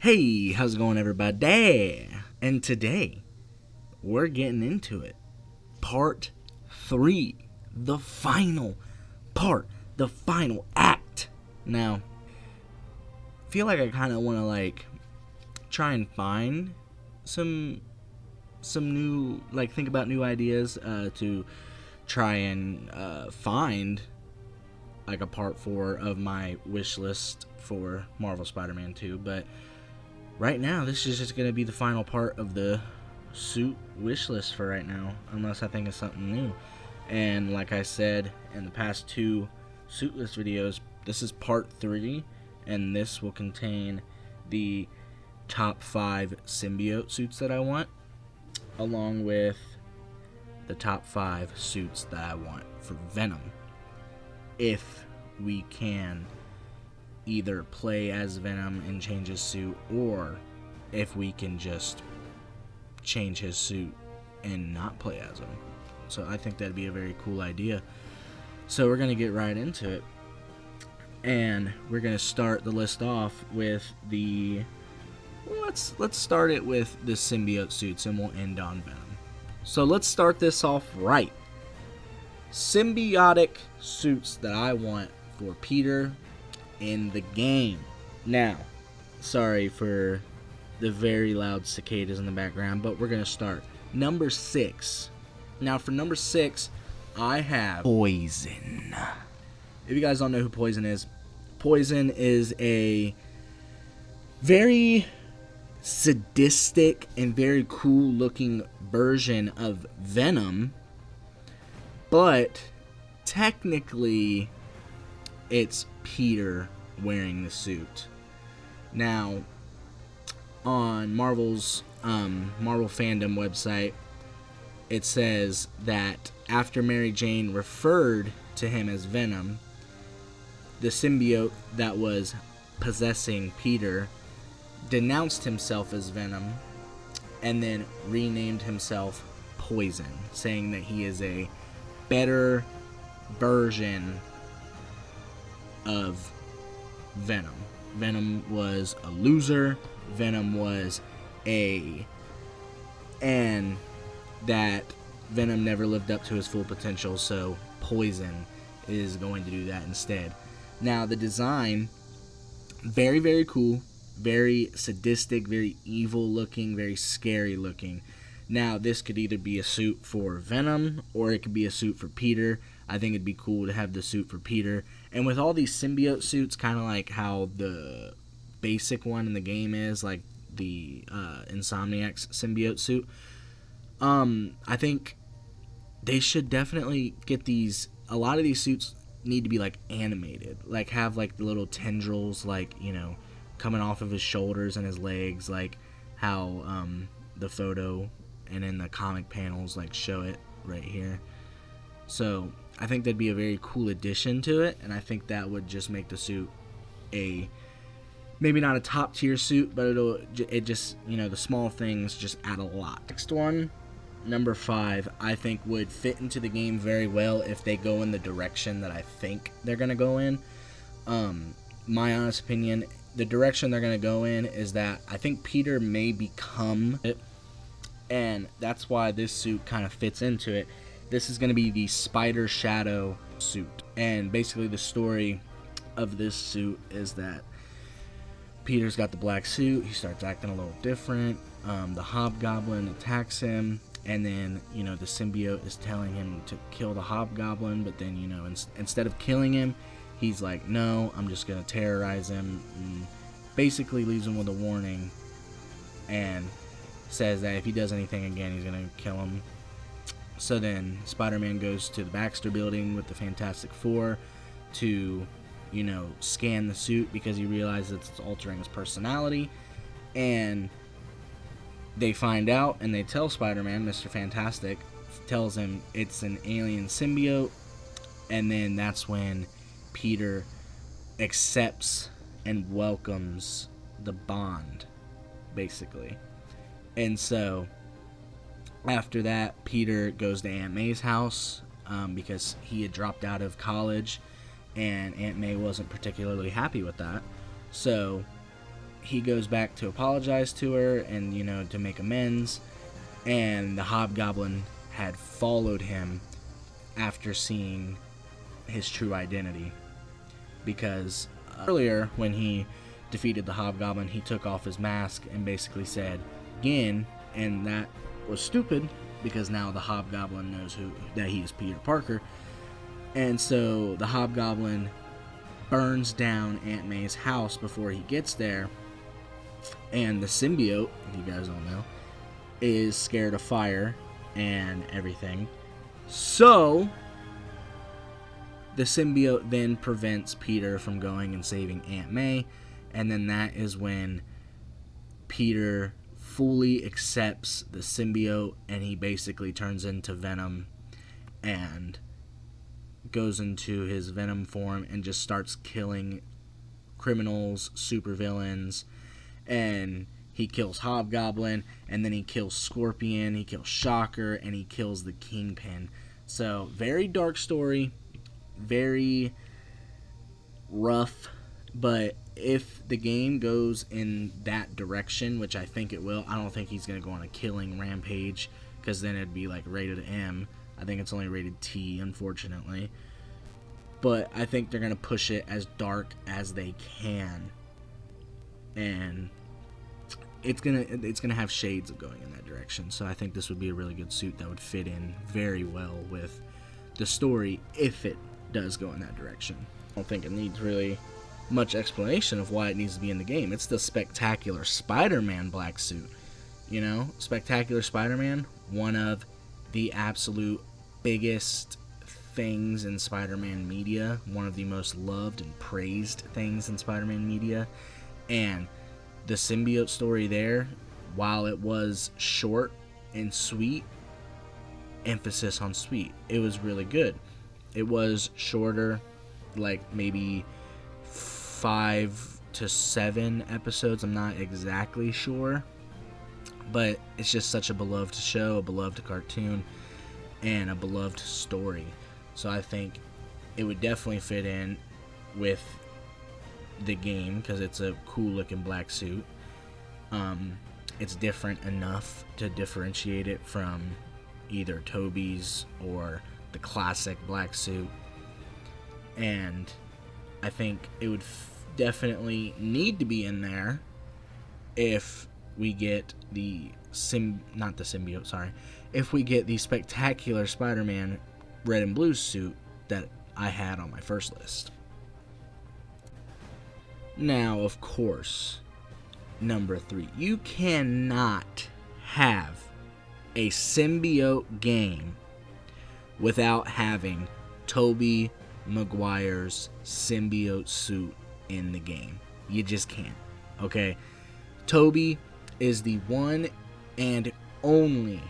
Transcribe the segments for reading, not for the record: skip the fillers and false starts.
Hey, how's it going, everybody? And today, we're getting into it. Part 3. The final part. The final act. Now, I feel like I kind of want to, try and find some new, think about new ideas to try and find, a part 4 of my wish list for Marvel Spider-Man 2, but right now, this is just going to be the final part of the suit wish list for right now, unless I think of something new. And like I said in the past 2 suit list videos, this is part 3, and this will contain the top 5 symbiote suits that I want, along with the top 5 suits that I want for Venom. If we can either play as Venom and change his suit, or if we can just change his suit and not play as him. So I think that'd be a very cool idea. So we're going to get right into it. And we're going to start the list off with the... Let's start it with the symbiote suits, and we'll end on Venom. So let's start this off right. Symbiotic suits that I want for Peter in the game. Now, sorry for the very loud cicadas in the background, but we're going to start. Number 6. Now, for number 6, I have Poison. If you guys don't know who Poison is a very sadistic and very cool looking version of Venom, but technically it's Peter wearing the suit. Now, on Marvel's Marvel Fandom website, it says that after Mary Jane referred to him as Venom, the symbiote that was possessing Peter denounced himself as Venom and then renamed himself Poison, saying that he is a better version of Venom. Venom was a loser. Venom was and that Venom never lived up to his full potential, so Poison is going to do that instead. Now, the design, very, very cool, very sadistic, very evil looking, very scary looking. Now, this could either be a suit for Venom or it could be a suit for Peter. I think it'd be cool to have the suit for Peter. And with all these symbiote suits, kind of like how the basic one in the game is, like the Insomniac's symbiote suit, I think they should definitely get these. A lot of these suits need to be animated, have the little tendrils coming off of his shoulders and his legs, like how the photo and in the comic panels show it right here. So I think that'd be a very cool addition to it, and I think that would just make the suit maybe not a top tier suit, but it just, the small things just add a lot. Next one, number 5, I think would fit into the game very well if they go in the direction that I think they're gonna go in. My honest opinion, the direction they're gonna go in is that I think Peter may become it, and that's why this suit kind of fits into it. This is going to be the Spider Shadow suit. And basically the story of this suit is that Peter's got the black suit. He starts acting a little different. The Hobgoblin attacks him. And then, the symbiote is telling him to kill the Hobgoblin. But then, instead of killing him, he's like, no, I'm just going to terrorize him. And basically leaves him with a warning. And says that if he does anything again, he's going to kill him. So then Spider-Man goes to the Baxter Building with the Fantastic Four to, scan the suit because he realizes it's altering his personality. And they find out and they tell Spider-Man, Mr. Fantastic tells him it's an alien symbiote. And then that's when Peter accepts and welcomes the bond, basically. And so after that, Peter goes to Aunt May's house because he had dropped out of college, and Aunt May wasn't particularly happy with that. So he goes back to apologize to her and, to make amends. And the Hobgoblin had followed him after seeing his true identity. Because earlier, when he defeated the Hobgoblin, he took off his mask and basically said, "Again," and that was stupid because now the Hobgoblin knows that he is Peter Parker. And so the Hobgoblin burns down Aunt May's house before he gets there, and the symbiote, if you guys don't know, is scared of fire and everything. So the symbiote then prevents Peter from going and saving Aunt May, and then that is when Peter fully accepts the symbiote, and he basically turns into Venom and goes into his Venom form and just starts killing criminals, supervillains, and he kills Hobgoblin, and then he kills Scorpion, he kills Shocker, and he kills the Kingpin. So, very dark story, very rough, but if the game goes in that direction, which I think it will, I don't think he's going to go on a killing rampage, because then it'd be like rated M. I think it's only rated T, unfortunately. But I think they're going to push it as dark as they can. And it's gonna have shades of going in that direction. So I think this would be a really good suit that would fit in very well with the story if it does go in that direction. I don't think it needs really much explanation of why it needs to be in the game. It's the Spectacular Spider-Man black suit. Spectacular Spider-Man, one of the absolute biggest things in Spider-Man media, one of the most loved and praised things in Spider-Man media, and the symbiote story there, while it was short and sweet, emphasis on sweet, it was really good. It was shorter, like maybe 5 to 7 episodes, I'm not exactly sure, but it's just such a beloved show, a beloved cartoon, and a beloved story. So I think it would definitely fit in with the game because it's a cool looking black suit. It's different enough to differentiate it from either Tobey's or the classic black suit, and I think it would definitely need to be in there if we get if we get the Spectacular Spider-Man red and blue suit that I had on my first list. Now, of course, number 3, you cannot have a symbiote game without having Tobey Maguire's symbiote suit in the game. You just can't, okay? Tobey is the one and only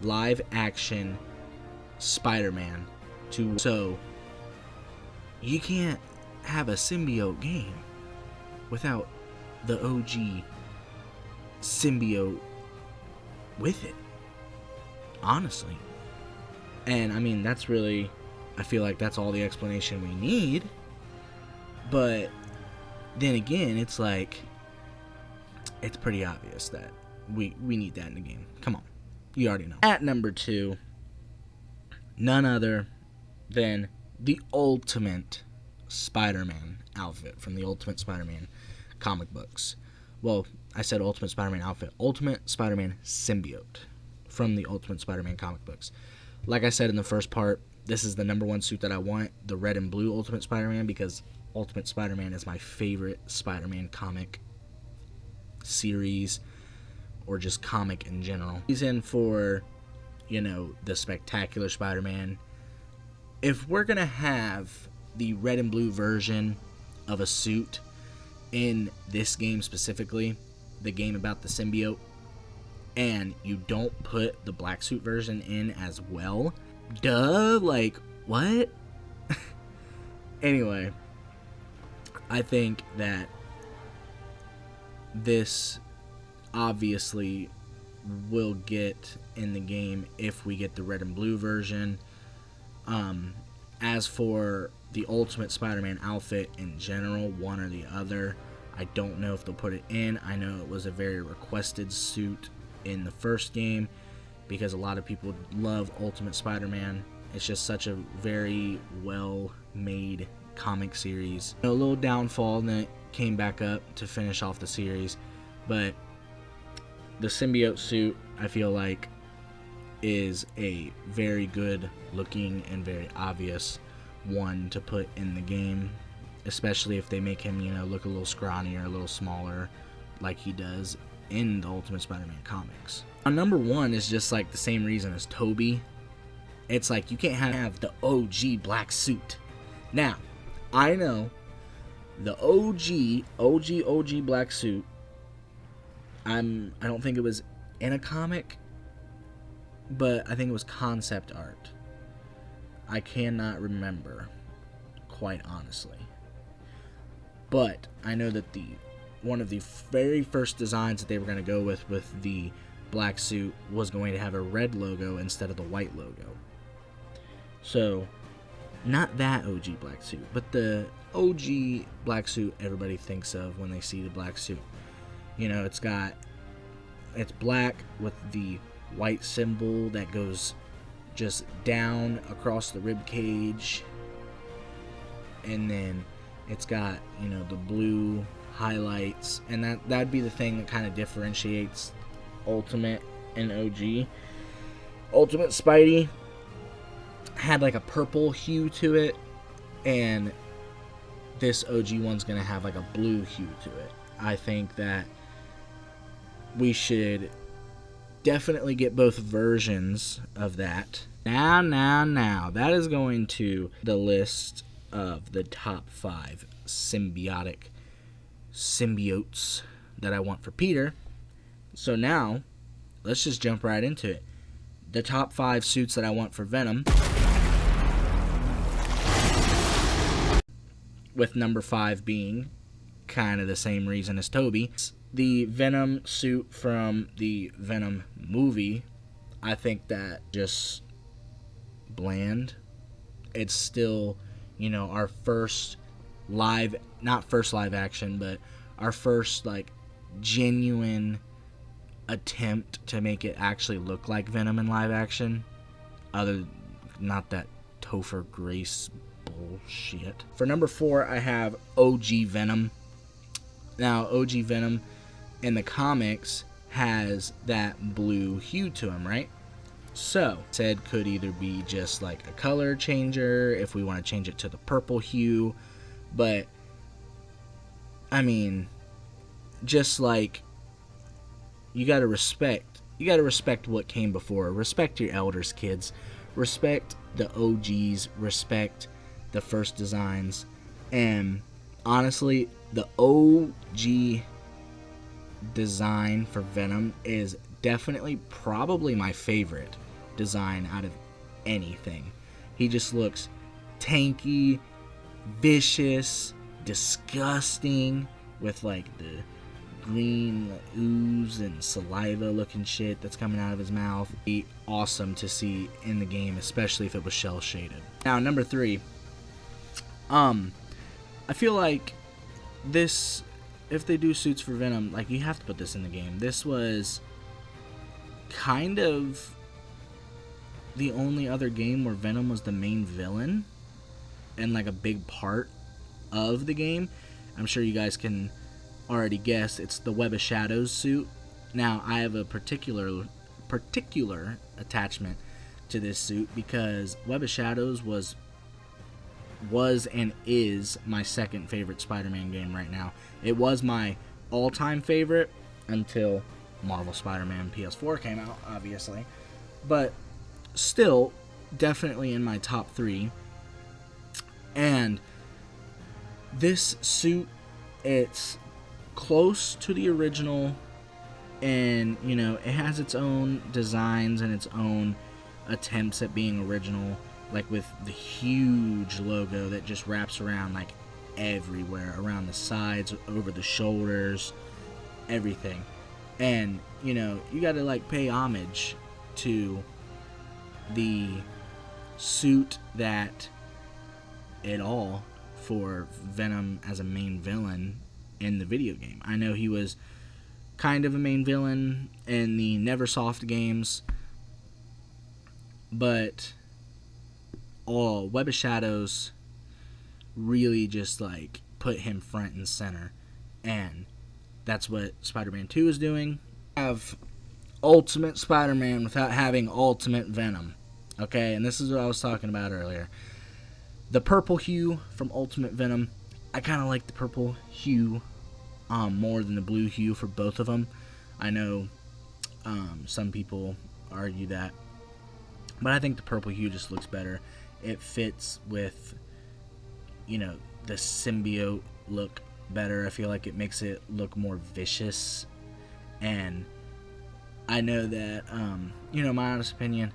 live action Spider-Man so you can't have a symbiote game without the OG symbiote with it, honestly. And I mean, that's really, I feel like that's all the explanation we need. But then again, it's like, it's pretty obvious that we need that in the game. Come on, you already know. At number 2, none other than the Ultimate Spider-Man outfit from the Ultimate Spider-Man comic books. Well, I said Ultimate Spider-Man outfit. Ultimate Spider-Man symbiote from the Ultimate Spider-Man comic books. Like I said in the first part, this is the number 1 suit that I want, the red and blue Ultimate Spider-Man, because Ultimate Spider-Man is my favorite Spider-Man comic series, or just comic in general. He's in for, the Spectacular Spider-Man. If we're going to have the red and blue version of a suit in this game specifically, the game about the symbiote, and you don't put the black suit version in as well, what? Anyway, I think that this obviously will get in the game if we get the red and blue version. As for the Ultimate Spider-Man outfit in general, one or the other, I don't know if they'll put it in. I know it was a very requested suit in the first game because a lot of people love Ultimate Spider-Man. It's just such a very well made comic series. A little downfall, and then it came back up to finish off the series, but the symbiote suit, I feel like, is a very good looking and very obvious one to put in the game, especially if they make him, you know, look a little scrawnier, a little smaller, like he does in the Ultimate Spider-Man comics. Number 1 is just like the same reason as Tobey. It's like you can't have the OG black suit. Now, I know the OG black suit, I don't think it was in a comic, but I think it was concept art. I cannot remember, quite honestly. But I know that one of the very first designs that they were going to go with the black suit was going to have a red logo instead of the white logo. So, not that OG black suit, but the OG black suit everybody thinks of when they see the black suit. You know, it's black with the white symbol that goes just down across the rib cage, and then it's got, you know, the blue highlights, and that'd be the thing that kind of differentiates Ultimate and OG. Ultimate Spidey had like a purple hue to it, and this OG one's gonna have like a blue hue to it. I think that we should definitely get both versions of that. Now, that is going to the list of the top 5 symbiotes that I want for Peter. So now, let's just jump right into it. The top 5 suits that I want for Venom, with number 5 being kind of the same reason as Tobey. The Venom suit from the Venom movie, I think that just bland. It's still, you know, our first not first live action, but our first like genuine attempt to make it actually look like Venom in live action. Not that Topher Grace bullshit. For number 4, I have OG Venom. Now, OG Venom in the comics has that blue hue to him, right? So, said could either be just like a color changer if we want to change it to the purple hue, but I mean, just like you got to respect what came before. Respect your elders, kids. Respect the OGs, respect the first designs, and honestly, the OG design for Venom is definitely probably my favorite design out of anything. He just looks tanky, vicious, disgusting, with like the green ooze and saliva looking shit that's coming out of his mouth. Be awesome to see in the game, especially if it was shell shaded. Now, number 3, I feel like this, if they do suits for Venom, like, you have to put this in the game. This was kind of the only other game where Venom was the main villain and like a big part of the game. I'm sure you guys can already guess. It's the Web of Shadows suit. Now, I have a particular attachment to this suit because Web of Shadows was and is my second favorite Spider-Man game right now. It was my all-time favorite until Marvel Spider-Man PS4 came out, obviously. But still, definitely in my top 3. And this suit, it's close to the original, and, you know, it has its own designs and its own attempts at being original, like with the huge logo that just wraps around like everywhere, around the sides, over the shoulders, everything. And, you know, you gotta like pay homage to the suit that it all for Venom as a main villain in the video game. I know he was kind of a main villain in the Neversoft games, but Web of Shadows really just like put him front and center, and that's what Spider-Man 2 is doing. Have Ultimate Spider-Man without having Ultimate Venom. Okay, and this is what I was talking about earlier. The purple hue from Ultimate Venom, I kind of like the purple hue more than the blue hue for both of them. I know some people argue that, but I think the purple hue just looks better. It fits with, you know, the symbiote look better. I feel like it makes it look more vicious, and I know that, you know, my honest opinion,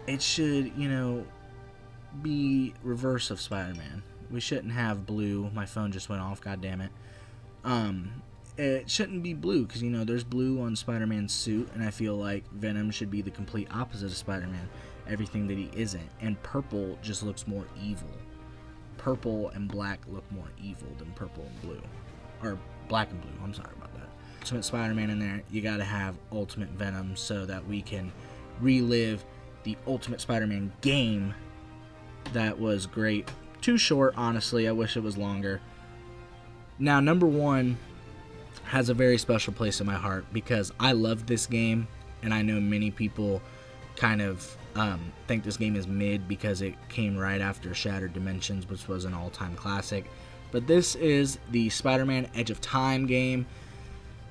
it should, you know, be reverse of Spider-Man. We shouldn't have blue. My phone just went off, god damn it. It shouldn't be blue, because, you know, there's blue on Spider-Man's suit, and I feel like Venom should be the complete opposite of Spider-Man. Everything that he isn't. And purple just looks more evil. Purple and black look more evil than purple and blue. Or black and blue, I'm sorry about that. Ultimate Spider-Man in there, you gotta have Ultimate Venom so that we can relive the Ultimate Spider-Man game. That was great. Too short, honestly. I wish it was longer. Now, number one has a very special place in my heart because I loved this game, and I know many people kind of think this game is mid because it came right after Shattered Dimensions, which was an all-time classic. But this is the Spider-Man Edge of Time game.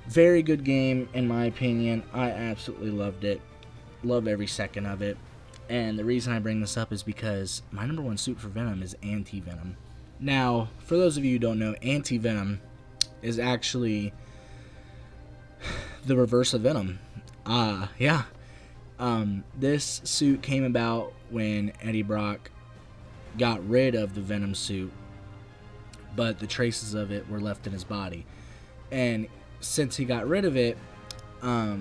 Very good game, in my opinion. I absolutely loved it. Love every second of it. And the reason I bring this up is because my number one suit for Venom is Anti-Venom. Now, for those of you who don't know, Anti-Venom is actually the reverse of Venom. Yeah. This suit came about when Eddie Brock got rid of the Venom suit, but the traces of it were left in his body. And since he got rid of it,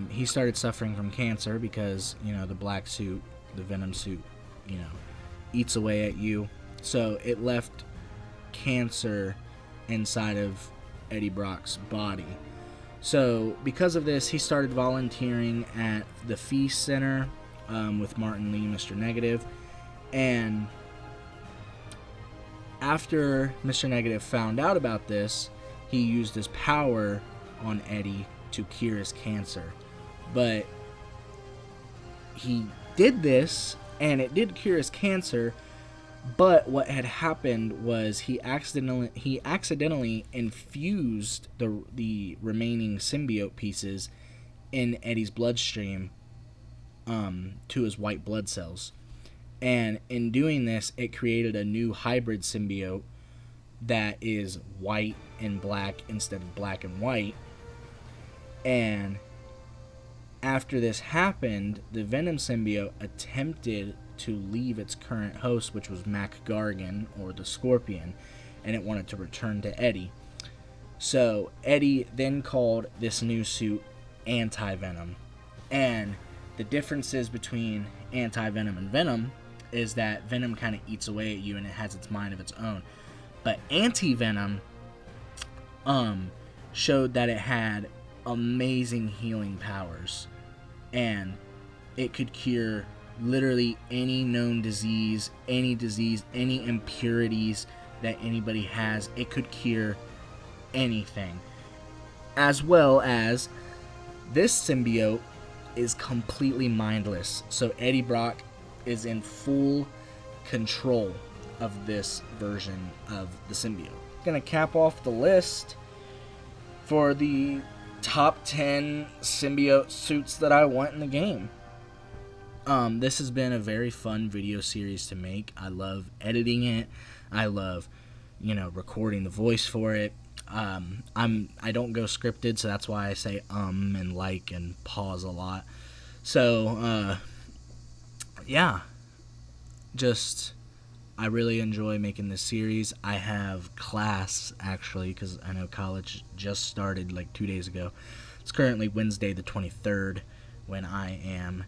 he started suffering from cancer because, you know, the black suit, the Venom suit, you know, eats away at you. So it left cancer inside of Eddie Brock's body. So because of this, he started volunteering at the Feast Center with Martin Lee, Mr. Negative. And after Mr. Negative found out about this, he used his power on Eddie to cure his cancer. But he did this, and it did cure his cancer, but what had happened was he accidentally infused the remaining symbiote pieces in Eddie's bloodstream to his white blood cells. And in doing this, it created a new hybrid symbiote that is white and black instead of black and white. And after this happened, the Venom symbiote attempted to leave its current host, which was Mac Gargan, or the Scorpion, and it wanted to return to Eddie. So Eddie then called this new suit Anti-Venom. And the differences between Anti-Venom and Venom is that Venom kind of eats away at you and it has its mind of its own. But Anti-Venom showed that it had amazing healing powers, and it could cure literally any known disease, any impurities that anybody has. It could cure anything. As well as this symbiote is completely mindless, so Eddie Brock is in full control of this version of the symbiote. Gonna cap off the list for the top 10 symbiote suits that I want in the game. This has been a very fun video series to make. I love editing it. I love, recording the voice for it. I don't go scripted, so that's why I say and like and pause a lot. So yeah, I really enjoy making this series. I have class, actually, because I know college just started like 2 days ago. It's currently Wednesday the 23rd when I am,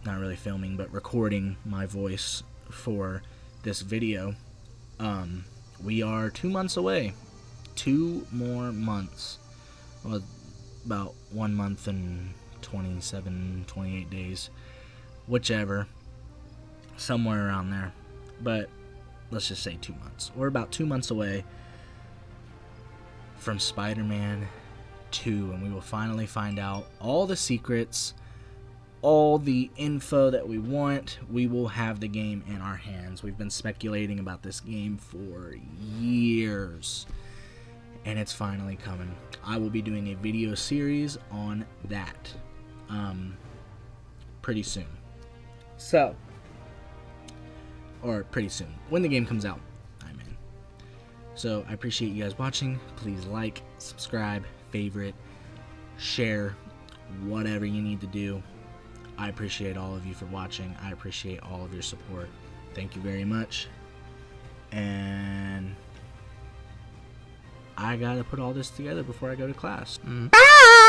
not really filming, but recording my voice for this video. We are 2 months away. 2 more months. Well, about 1 month and 27, 28 days. Whichever. Somewhere around there. But let's just say 2 months. We're about 2 months away from Spider-Man 2, and we will finally find out all the secrets, all the info that we want. We will have the game in our hands. We've been speculating about this game for years, and it's finally coming. I will be doing a video series on that pretty soon. Pretty soon. When the game comes out, I'm in. So I appreciate you guys watching. Please like, subscribe, favorite, share, whatever you need to do. I appreciate all of you for watching. I appreciate all of your support. Thank you very much. And I gotta put all this together before I go to class. Bye!